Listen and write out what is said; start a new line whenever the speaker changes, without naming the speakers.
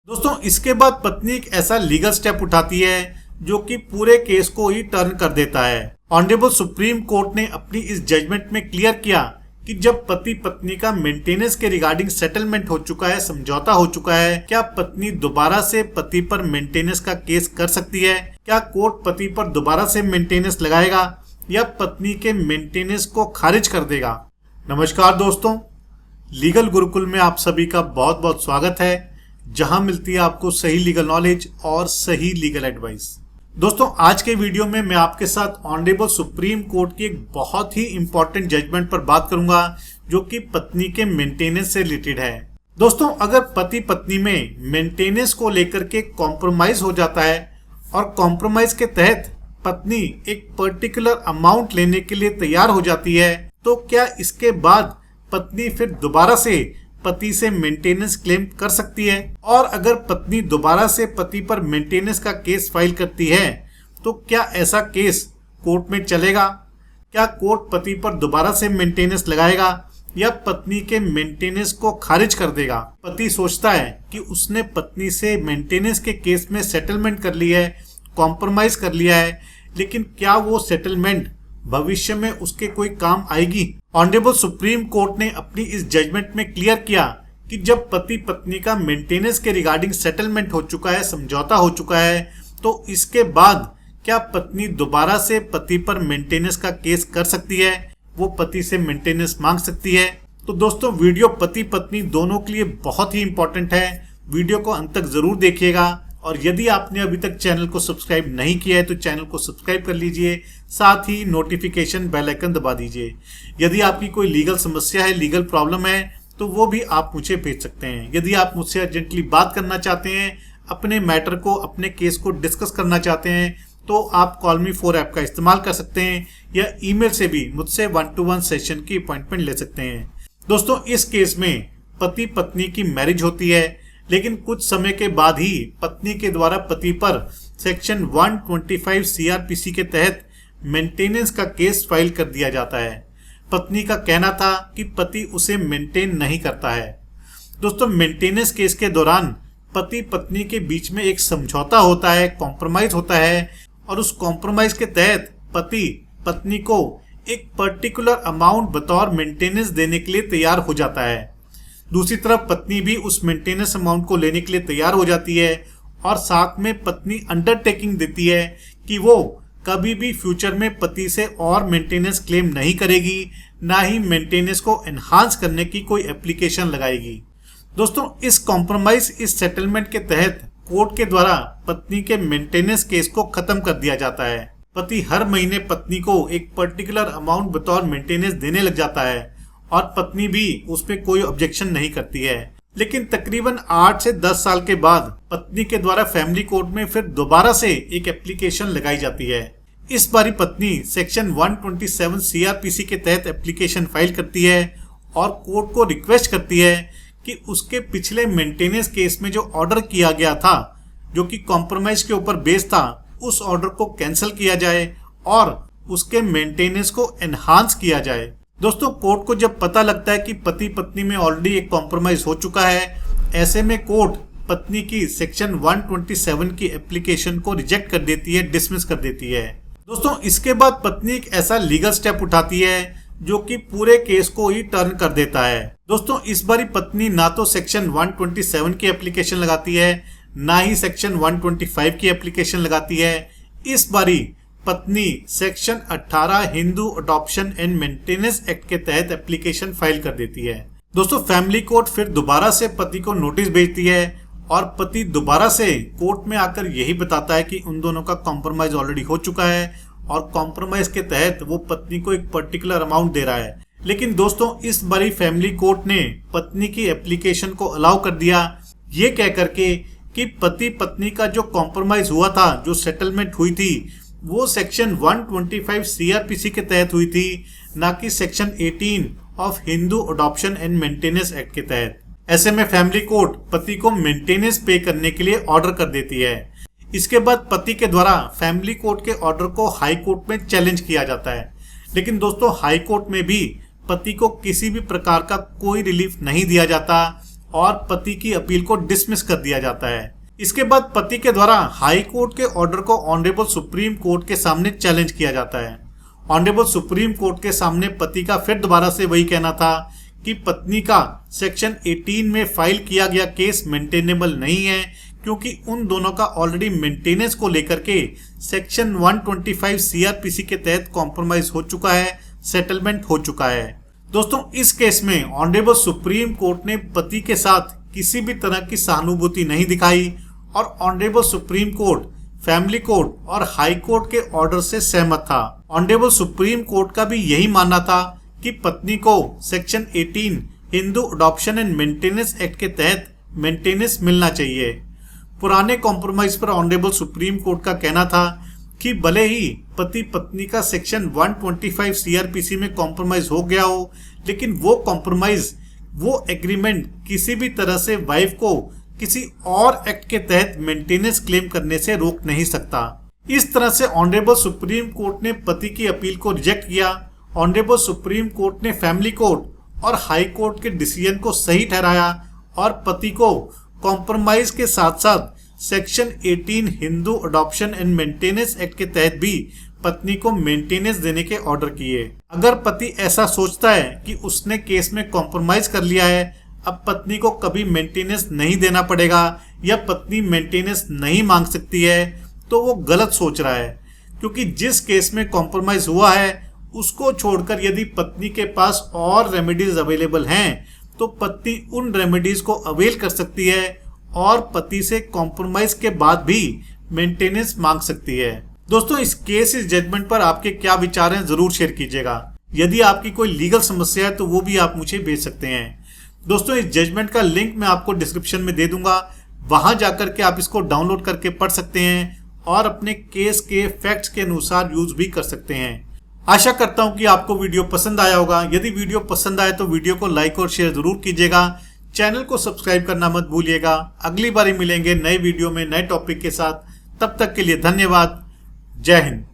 दोस्तों इसके बाद पत्नी एक ऐसा लीगल स्टेप उठाती है जो कि पूरे केस को ही टर्न कर देता है। ऑनरेबल सुप्रीम कोर्ट ने अपनी इस जजमेंट में क्लियर किया कि जब पति पत्नी का मेंटेनेंस के रिगार्डिंग सेटलमेंट हो चुका है, समझौता हो चुका है, क्या पत्नी दोबारा से पति पर मेंटेनेंस का केस कर सकती है? क्या कोर्ट पति पर दोबारा से मेंटेनेंस लगाएगा या पत्नी के मेंटेनेंस को खारिज कर देगा? नमस्कार दोस्तों, लीगल गुरुकुल में आप सभी का बहुत बहुत स्वागत है, जहां मिलती है आपको सही लीगल नॉलेज और सही लीगल एडवाइस। दोस्तों आज के वीडियो में मैं आपके साथ ऑनरेबल सुप्रीम कोर्ट की एक बहुत ही इंपॉर्टेंट जजमेंट पर बात करूंगा जो कि पत्नी के मेंटेनेंस से रिलेटेड है। दोस्तों अगर पति पत्नी में मेंटेनेंस को लेकर के कॉम्प्रोमाइज हो जाता है और कॉम्प्रोमाइज के तहत पत्नी एक पर्टिकुलर अमाउंट लेने के लिए तैयार हो जाती है, तो क्या इसके बाद पत्नी फिर दोबारा से पति से मेंटेनेंस क्लेम कर सकती है? और अगर पत्नी दोबारा से पति पर मेंटेनेंस का केस फाइल करती है तो क्या ऐसा केस कोर्ट में चलेगा? क्या कोर्ट पति पर दोबारा से मेंटेनेंस लगाएगा या पत्नी के मेंटेनेंस को खारिज कर देगा? पति सोचता है कि उसने पत्नी से मेंटेनेंस के केस में सेटलमेंट कर लिया है, कॉम्प्रोमाइज कर लिया है, लेकिन क्या वो सेटलमेंट भविष्य में उसके कोई काम आएगी? ऑनरेबल सुप्रीम कोर्ट ने अपनी इस जजमेंट में क्लियर किया कि जब पति पत्नी का मेंटेनेंस के रिगार्डिंग सेटलमेंट हो चुका है, समझौता हो चुका है, तो इसके बाद क्या पत्नी दोबारा से पति पर मेंटेनेंस का केस कर सकती है? वो पति से मेंटेनेंस मांग सकती है? तो दोस्तों वीडियो पति पत्नी दोनों के लिए बहुत ही इंपॉर्टेंट है, वीडियो को अंत तक जरूर देखिएगा। और यदि आपने अभी तक चैनल को सब्सक्राइब नहीं किया है तो चैनल को सब्सक्राइब कर लीजिए, साथ ही नोटिफिकेशन बेल आइकन दबा दीजिए। यदि आपकी कोई लीगल समस्या है, लीगल प्रॉब्लम है, तो वो भी आप मुझे भेज सकते हैं। यदि आप मुझसे अर्जेंटली बात करना चाहते हैं, अपने मैटर को, अपने केस को डिस्कस करना चाहते हैं, तो आप कॉल मी 4 ऐप का इस्तेमाल कर सकते हैं या ईमेल से भी मुझसे 1-to-1 सेशन की अपॉइंटमेंट ले सकते हैं। दोस्तों इस केस में पति पत्नी की मैरिज होती है, लेकिन कुछ समय के बाद ही पत्नी के द्वारा पति पर सेक्शन 125 सीआरपीसी के तहत मेंटेनेंस का केस फाइल कर दिया जाता है। पत्नी का कहना था कि पति उसे मेंटेन नहीं करता है। दोस्तों मेंटेनेंस केस के दौरान पति पत्नी के बीच में एक समझौता होता है, कॉम्प्रोमाइज होता है, और उस कॉम्प्रोमाइज के तहत पति पत्नी को एक पर्टिकुलर अमाउंट बतौर मेंटेनेंस देने के लिए तैयार हो जाता है। दूसरी तरफ पत्नी भी उस मेंटेनेंस अमाउंट को लेने के लिए तैयार हो जाती है और साथ में पत्नी अंडरटेकिंग देती है कि वो कभी भी फ्यूचर में पति से और मेंटेनेंस क्लेम नहीं करेगी, ना ही मेंटेनेंस को एनहांस करने की कोई एप्लीकेशन लगाएगी। दोस्तों इस कॉम्प्रोमाइज, इस सेटलमेंट के तहत कोर्ट के द्वारा पत्नी के मेंटेनेंस केस को खत्म कर दिया जाता है। पति हर महीने पत्नी को एक पर्टिकुलर अमाउंट बतौर मेंटेनेंस देने लग जाता है और पत्नी भी उसमें कोई ऑब्जेक्शन नहीं करती है। लेकिन तकरीबन 8 से 10 साल के बाद पत्नी के द्वारा फैमिली कोर्ट में फिर दोबारा से एक एप्लीकेशन लगाई जाती है। इस बारी पत्नी सेक्शन 127 सीआरपीसी के तहत एप्लीकेशन फाइल करती है और कोर्ट को रिक्वेस्ट करती है कि उसके पिछले मेंटेनेंस केस में जो ऑर्डर किया गया था, जो कि कॉम्प्रोमाइज के ऊपर बेस्ड था, उस ऑर्डर को कैंसिल किया जाए और उसके मेंटेनेंस को एनहांस किया जाए। दोस्तों कोर्ट को जब पता लगता है कि पति पत्नी में ऑलरेडी एक कॉम्प्रोमाइज हो चुका है, ऐसे में कोर्ट पत्नी की सेक्शन 127 की एप्लीकेशन को रिजेक्ट कर देती है, डिसमिस कर देती है। दोस्तों इसके बाद पत्नी एक ऐसा लीगल स्टेप उठाती है जो कि पूरे केस को ही टर्न कर देता है। दोस्तों इस बारी पत्नी ना तो सेक्शन 127 की एप्लीकेशन लगाती है, ना ही सेक्शन 125 की एप्लीकेशन लगाती है। इस बारी पत्नी section 18 Hindu adoption and maintenance act के तहत एप्लीकेशन फाइल कर देती है। दोस्तों फैमिली कोर्ट फिर दोबारा से पति को नोटिस भेजती है और पति दोबारा से कोर्ट में आकर यही बताता है कि उन दोनों का कॉम्प्रोमाइज ऑलरेडी हो चुका है और कॉम्प्रोमाइज के तहत वो पत्नी को एक पर्टिकुलर अमाउंट दे रहा है। लेकिन दोस्तों इस बारी फैमिली कोर्ट ने पत्नी की एप्लीकेशन को अलाउ कर दिया, ये कह करके कि पति पत्नी का जो कॉम्प्रोमाइज हुआ था, जो सेटलमेंट हुई थी, वो सेक्शन 125 सीआरपीसी के तहत हुई थी, ना कि section 18 of Hindu adoption and maintenance act के तहत। ऐसे में फैमिली कोर्ट पति को मेंटेनेंस पे करने के लिए ऑर्डर कर देती है। इसके बाद पति के द्वारा फैमिली कोर्ट के ऑर्डर को हाई कोर्ट में चैलेंज किया जाता है, लेकिन दोस्तों हाई कोर्ट में भी पति को किसी भी प्रकार का कोई रिलीफ नहीं दिया जाता और पति की अपील को डिसमिस कर दिया जाता है। इसके बाद पति के द्वारा हाई कोर्ट के ऑर्डर को ऑनरेबल सुप्रीम कोर्ट के सामने चैलेंज किया जाता है। ऑनरेबल सुप्रीम कोर्ट के सामने पति का फिर दोबारा से वही कहना था कि पत्नी का सेक्शन 18 में फाइल किया गया केस मेंटेनेबल नहीं है, क्योंकि उन दोनों का ऑलरेडी मेंटेनेंस को लेकर के सेक्शन 125 सीआरपीसी के तहत कॉम्प्रोमाइज हो चुका है, सेटलमेंट हो चुका है। दोस्तों, इस केस में ऑनरेबल सुप्रीम कोर्ट ने पति के साथ किसी भी तरह की सहानुभूति नहीं दिखाई और honourable supreme court family court और हाई कोर्ट के ऑर्डर से सहमत था। ऑनरेबल सुप्रीम कोर्ट का भी यही मानना था कि पत्नी को section 18 Hindu adoption and maintenance act के तहत मेंटेनेंस मिलना चाहिए। पुराने कॉम्प्रोमाइज पर ऑनरेबल सुप्रीम कोर्ट का कहना था कि भले ही पति पत्नी का सेक्शन 125 सीआरपीसी में कॉम्प्रोमाइज हो गया हो, लेकिन वो कॉम्प्रोमाइज, वो एग्रीमेंट किसी भी तरह से वाइफ को किसी और एक्ट के तहत मेंटेनेंस क्लेम करने से रोक नहीं सकता। इस तरह से ऑनरेबल सुप्रीम कोर्ट ने पति की अपील को रिजेक्ट किया। ऑनरेबल सुप्रीम कोर्ट ने फैमिली कोर्ट और हाई कोर्ट के डिसीजन को सही ठहराया और पति को कॉम्प्रोमाइज के साथ साथ section 18 Hindu adoption and maintenance act के तहत भी पत्नी को मेंटेनेंस देने के ऑर्डर किए। अगर पति ऐसा सोचता है कि उसने केस में कॉम्प्रोमाइज कर लिया है, अब पत्नी को कभी मेंटेनेंस नहीं देना पड़ेगा या पत्नी मेंटेनेंस नहीं मांग सकती है, तो वो गलत सोच रहा है, क्योंकि जिस केस में कॉम्प्रोमाइज हुआ है उसको छोड़कर यदि पत्नी के पास और रेमेडीज अवेलेबल हैं तो पत्नी उन रेमेडीज को अवेल कर सकती है और पति से कॉम्प्रोमाइज के बाद भी मेंटेनेंस मांग सकती है। दोस्तों, इस केस, इस जजमेंट पर आपके क्या विचार हैं जरूर शेयर कीजिएगा। यदि आपकी कोई लीगल समस्या है तो वो भी आप मुझे भेज सकते हैं। दोस्तों, इस जजमेंट का लिंक मैं आपको डिस्क्रिप्शन में दे दूंगा, वहां जाकर के आप इसको डाउनलोड करके पढ़ सकते हैं और अपने केस के फैक्ट्स के अनुसार यूज भी कर सकते हैं। आशा करता हूं कि आपको वीडियो पसंद आया होगा। यदि वीडियो पसंद आए तो वीडियो को लाइक और शेयर जरूर कीजिएगा। चैनल को सब्सक्राइब करना मत भूलिएगा। अगली बार मिलेंगे नए वीडियो में नए टॉपिक के साथ। तब तक के लिए धन्यवाद। जय हिंद।